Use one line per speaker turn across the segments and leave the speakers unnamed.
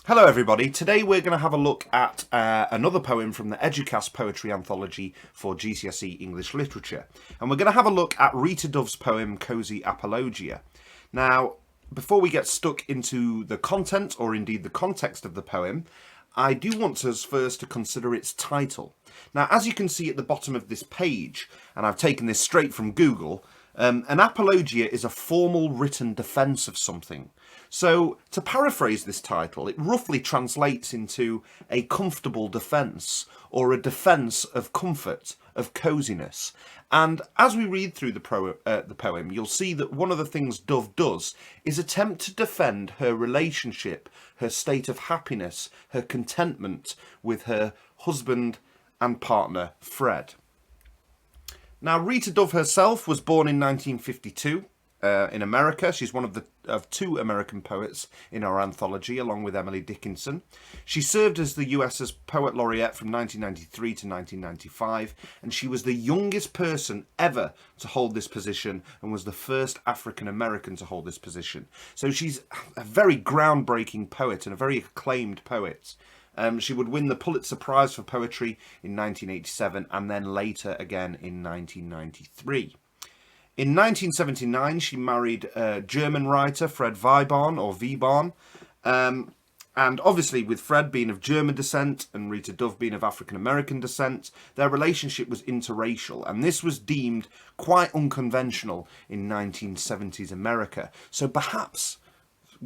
Hello everybody, today we're going to have a look at another poem from the Eduqa poetry anthology for GCSE English Literature. And we're going to have a look at Rita Dove's poem Cozy Apologia. Now, before we get stuck into the content, or indeed the context of the poem, I do want us first to consider its title. Now, as you can see at the bottom of this page, and I've taken this straight from Google, an apologia is a formal written defence of something. So, to paraphrase this title, it roughly translates into a comfortable defence, or a defence of comfort, of coziness. And as we read through the poem, you'll see that one of the things Dove does is attempt to defend her relationship, her state of happiness, her contentment with her husband and partner, Fred. Now, Rita Dove herself was born in 1952 in America. She's one of two American poets in our anthology, along with Emily Dickinson. She served as the US's Poet Laureate from 1993 to 1995, and she was the youngest person ever to hold this position and was the first African American to hold this position. So she's a very groundbreaking poet and a very acclaimed poet. She would win the Pulitzer Prize for Poetry in 1987 and then later again in 1993. In 1979, she married German writer Fred Vibahn, or Vibahn, and obviously with Fred being of German descent and Rita Dove being of African American descent, their relationship was interracial, and this was deemed quite unconventional in 1970s America. So perhaps,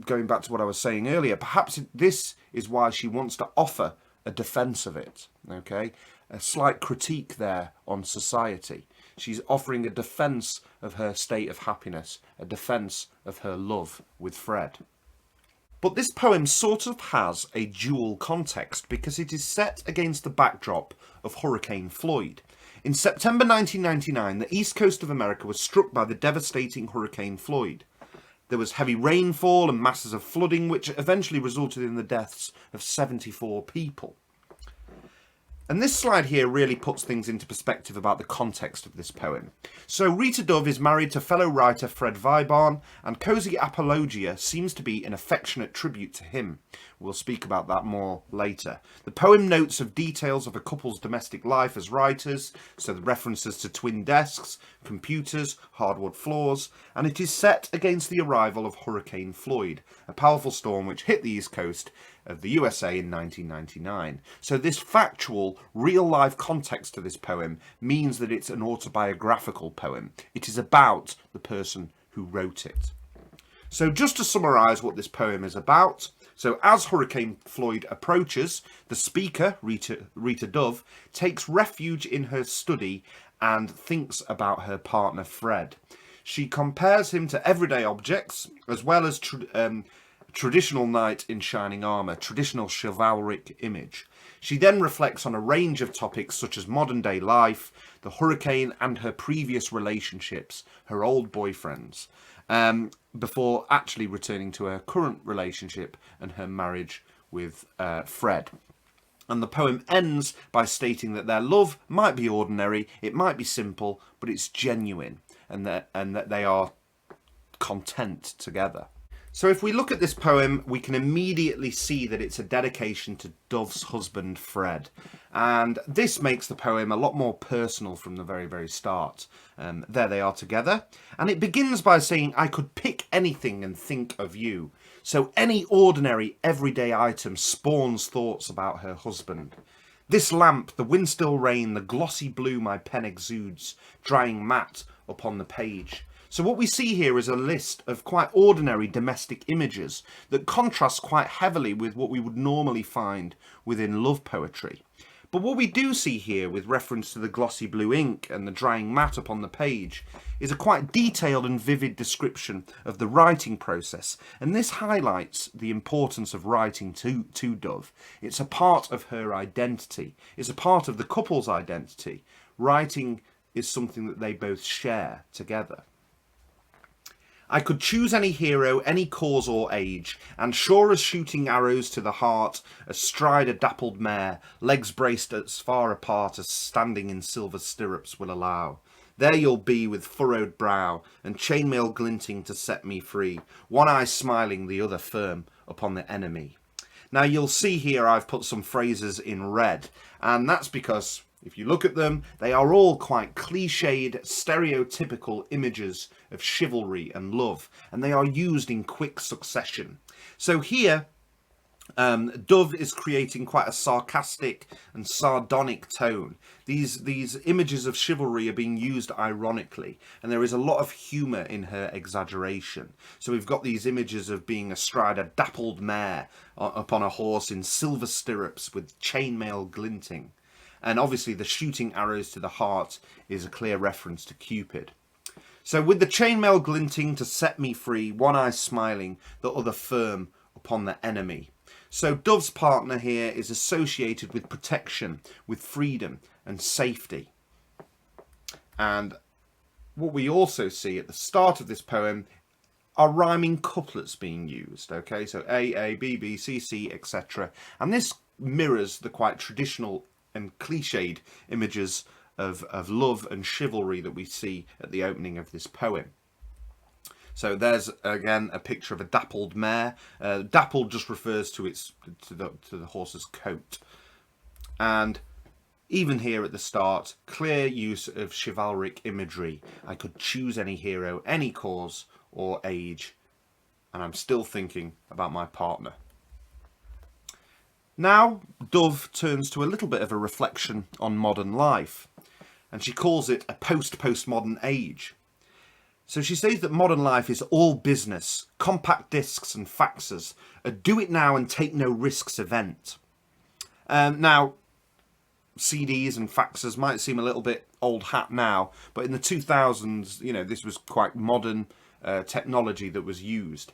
going back to what I was saying earlier, perhaps this is why she wants to offer a defence of it, okay? A slight critique there on society. She's offering a defence of her state of happiness, a defence of her love with Fred. But this poem sort of has a dual context because it is set against the backdrop of Hurricane Floyd. In September 1999, the east coast of America was struck by the devastating Hurricane Floyd. There was heavy rainfall and masses of flooding, which eventually resulted in the deaths of 74 people. And this slide here really puts things into perspective about the context of this poem. So Rita Dove is married to fellow writer Fred Vibahn, and Cozy Apologia seems to be an affectionate tribute to him. We'll speak about that more later. The poem notes of details of a couple's domestic life as writers, so the references to twin desks, computers, hardwood floors, and it is set against the arrival of Hurricane Floyd, a powerful storm which hit the east coast of the USA in 1999. So this factual, real-life context to this poem means that it's an autobiographical poem. It is about the person who wrote it. So just to summarise what this poem is about, so as Hurricane Floyd approaches, the speaker, Rita Dove, takes refuge in her study and thinks about her partner Fred. She compares him to everyday objects, as well as traditional knight in shining armour, traditional chivalric image. She then reflects on a range of topics such as modern day life, the hurricane and her previous relationships, her old boyfriends, before actually returning to her current relationship and her marriage with Fred. And the poem ends by stating that their love might be ordinary, it might be simple, but it's genuine, and that they are content together. So if we look at this poem, we can immediately see that it's a dedication to Dove's husband, Fred. And this makes the poem a lot more personal from the very, very start. There they are together. And it begins by saying, I could pick anything and think of you. So any ordinary, everyday item spawns thoughts about her husband. This lamp, the wind-still rain, the glossy blue my pen exudes, drying matte upon the page. So what we see here is a list of quite ordinary domestic images that contrast quite heavily with what we would normally find within love poetry. But what we do see here with reference to the glossy blue ink and the drying matte upon the page is a quite detailed and vivid description of the writing process, and this highlights the importance of writing to Dove. It's a part of her identity. It's a part of the couple's identity. Writing is something that they both share together. I could choose any hero, any cause or age, and sure as shooting arrows to the heart, astride a dappled mare, legs braced as far apart as standing in silver stirrups will allow. There you'll be with furrowed brow, and chainmail glinting to set me free, one eye smiling, the other firm upon the enemy. Now you'll see here I've put some phrases in red, and that's because if you look at them, they are all quite cliched, stereotypical images of chivalry and love, and they are used in quick succession. So here, Dove is creating quite a sarcastic and sardonic tone. These images of chivalry are being used ironically, and there is a lot of humour in her exaggeration. So we've got these images of being astride a dappled mare upon a horse in silver stirrups with chainmail glinting. And obviously the shooting arrows to the heart is a clear reference to Cupid. So with the chainmail glinting to set me free, one eye smiling, the other firm upon the enemy. So Dove's partner here is associated with protection, with freedom and safety. And what we also see at the start of this poem are rhyming couplets being used. Okay, so A, B, B, C, C, etc. And this mirrors the quite traditional and cliched images of love and chivalry that we see at the opening of this poem. So there's again a picture of a dappled mare. Dappled just refers to the horse's coat. And even here at the start, clear use of chivalric imagery. I could choose any hero, any cause or age, and I'm still thinking about my partner. Now Dove turns to a little bit of a reflection on modern life, and she calls it a post-postmodern age. So she says that modern life is all business, compact discs and faxes, a do it now and take no risks event. Now, CDs and faxes might seem a little bit old hat now, but in the 2000s, you know, this was quite modern technology that was used.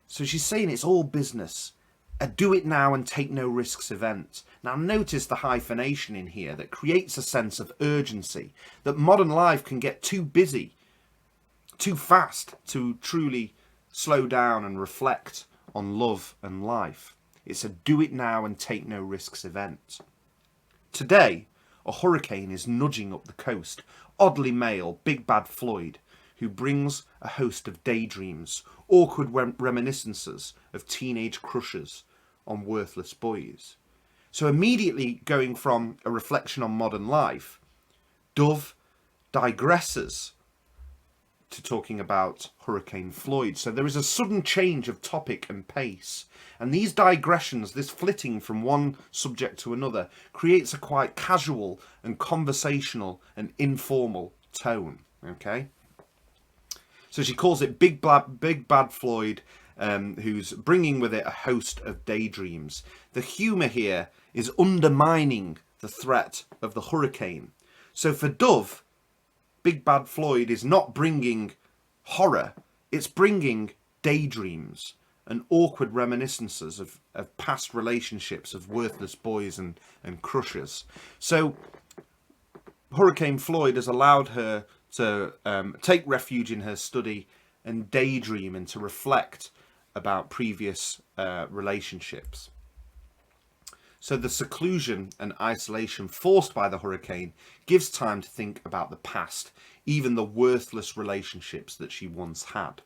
So she's saying it's all business, a do it now and take no risks event. Now notice the hyphenation in here that creates a sense of urgency, that modern life can get too busy, too fast to truly slow down and reflect on love and life. It's a do it now and take no risks event. Today, a hurricane is nudging up the coast, oddly male, Big Bad Floyd, who brings a host of daydreams, awkward reminiscences of teenage crushes on worthless boys. So immediately going from a reflection on modern life, Dove digresses to talking about Hurricane Floyd. So there is a sudden change of topic and pace. And these digressions, this flitting from one subject to another, creates a quite casual and conversational and informal tone. Okay? So she calls it Big Bad Floyd, who's bringing with it a host of daydreams. The humour here is undermining the threat of the hurricane. So for Dove, Big Bad Floyd is not bringing horror, it's bringing daydreams and awkward reminiscences of past relationships of worthless boys and crushes. So Hurricane Floyd has allowed her to take refuge in her study and daydream and to reflect about previous relationships. So the seclusion and isolation forced by the hurricane gives time to think about the past, even the worthless relationships that she once had.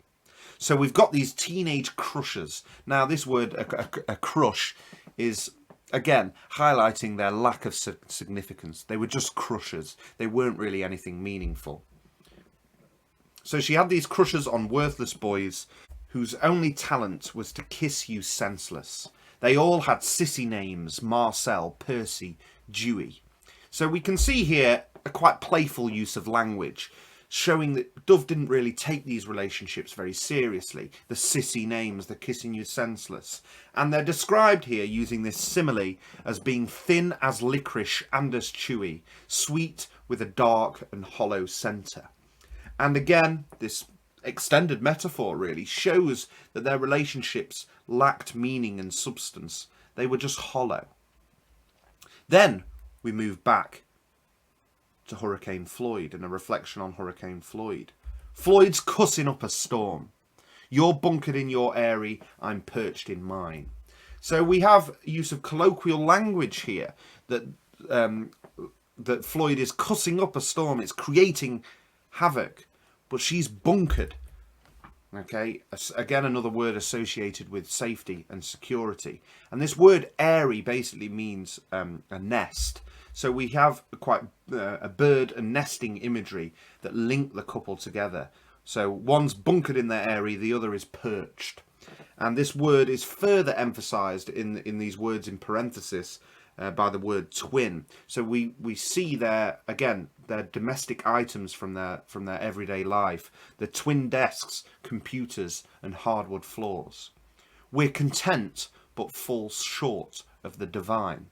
So we've got these teenage crushes. Now this word, a crush, is again highlighting their lack of significance. They were just crushes. They weren't really anything meaningful. So she had these crushes on worthless boys whose only talent was to kiss you senseless. They all had sissy names: Marcel, Percy, Dewey. So we can see here a quite playful use of language, showing that Dove didn't really take these relationships very seriously. The sissy names, the kissing you senseless. And they're described here using this simile as being thin as licorice and as chewy, sweet with a dark and hollow centre. And again, this extended metaphor really shows that their relationships lacked meaning and substance. They were just hollow. Then we move back to Hurricane Floyd and a reflection on Hurricane Floyd. Floyd's cussing up a storm. You're bunkered in your eyrie, I'm perched in mine. So we have use of colloquial language here that that Floyd is cussing up a storm. It's creating havoc, but she's bunkered. Okay, again, another word associated with safety and security. And this word airy basically means a nest. So we have quite a bird and nesting imagery that link the couple together. So one's bunkered in their eyrie, the other is perched. And this word is further emphasized in these words in parenthesis by the word twin. So we see there again their domestic items from their everyday life, the twin desks, computers, and hardwood floors. We're content but fall short of the divine.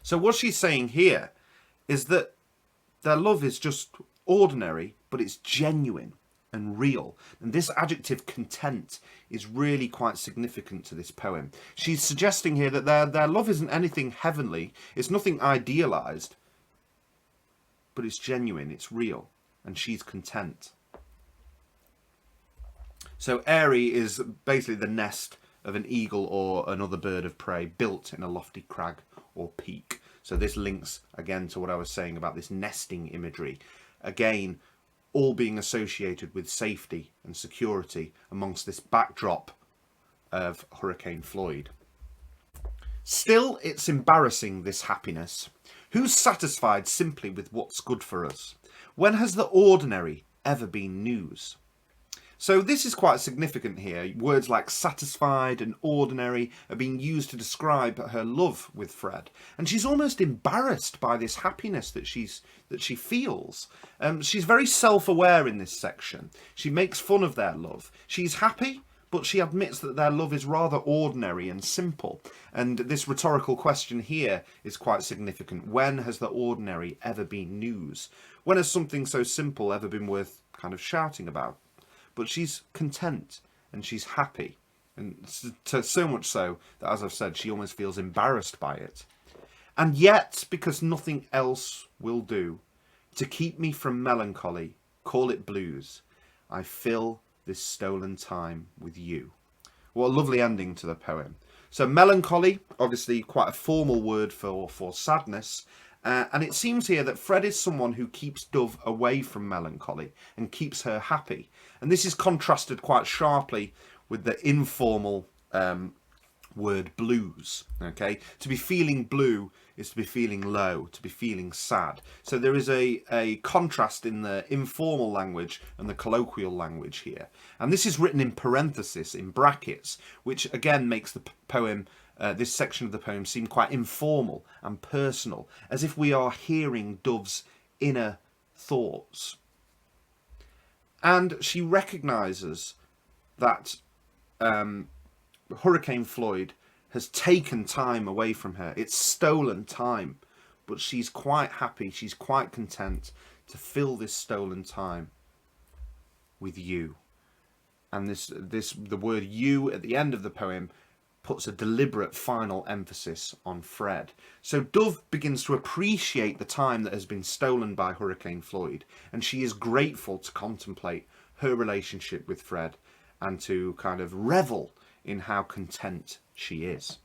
So what she's saying here is that their love is just ordinary, but it's genuine and real. And this adjective content is really quite significant to this poem. She's suggesting here that their love isn't anything heavenly, it's nothing idealized, but it's genuine, it's real, and she's content. So eyrie is basically the nest of an eagle or another bird of prey built in a lofty crag or peak. So this links again to what I was saying about this nesting imagery. Again, all being associated with safety and security amongst this backdrop of Hurricane Floyd. Still, it's embarrassing, this happiness. Who's satisfied simply with what's good for us? When has the ordinary ever been news? So this is quite significant here. Words like satisfied and ordinary are being used to describe her love with Fred. And she's almost embarrassed by this happiness that she feels. She's very self-aware in this section. She makes fun of their love. She's happy, but she admits that their love is rather ordinary and simple. And this rhetorical question here is quite significant. When has the ordinary ever been news? When has something so simple ever been worth kind of shouting about? But she's content and she's happy, and so much so that, as I've said, she almost feels embarrassed by it. And yet, because nothing else will do, to keep me from melancholy, call it blues, I fill this stolen time with you. What a lovely ending to the poem. So melancholy, obviously quite a formal word for sadness. And it seems here that Fred is someone who keeps Dove away from melancholy and keeps her happy. And this is contrasted quite sharply with the informal word blues. Okay, to be feeling blue is to be feeling low, to be feeling sad. So there is a contrast in the informal language and the colloquial language here. And this is written in parenthesis, in brackets, which again makes the poem, this section of the poem, seem quite informal and personal, as if we are hearing Dove's inner thoughts. And she recognises that Hurricane Floyd has taken time away from her. It's stolen time, but she's quite happy, she's quite content to fill this stolen time with you. And the word you at the end of the poem puts a deliberate final emphasis on Fred. So Dove begins to appreciate the time that has been stolen by Hurricane Floyd, and she is grateful to contemplate her relationship with Fred and to kind of revel in how content she is.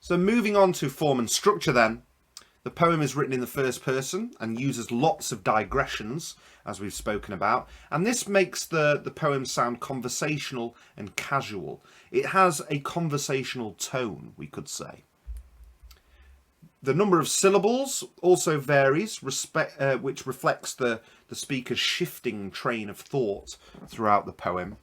So moving on to form and structure then, the poem is written in the first person and uses lots of digressions, as we've spoken about, and this makes the poem sound conversational and casual. It has a conversational tone, we could say. The number of syllables also varies, which reflects the speaker's shifting train of thought throughout the poem.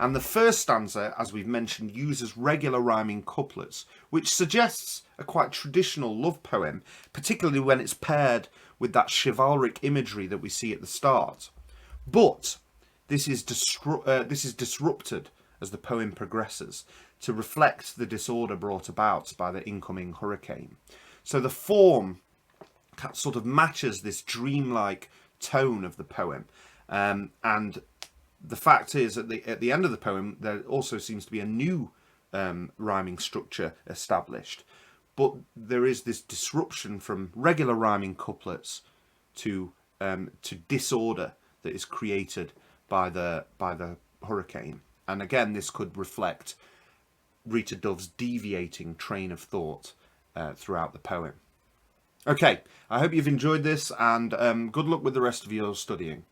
And the first stanza, as we've mentioned, uses regular rhyming couplets, which suggests a quite traditional love poem, particularly when it's paired with that chivalric imagery that we see at the start. But this is disrupted as the poem progresses to reflect the disorder brought about by the incoming hurricane. So the form sort of matches this dreamlike tone of the poem, and the fact is, at the end of the poem, there also seems to be a new rhyming structure established. But there is this disruption from regular rhyming couplets to disorder that is created by the hurricane. And again, this could reflect Rita Dove's deviating train of thought throughout the poem. Okay, I hope you've enjoyed this, and good luck with the rest of your studying.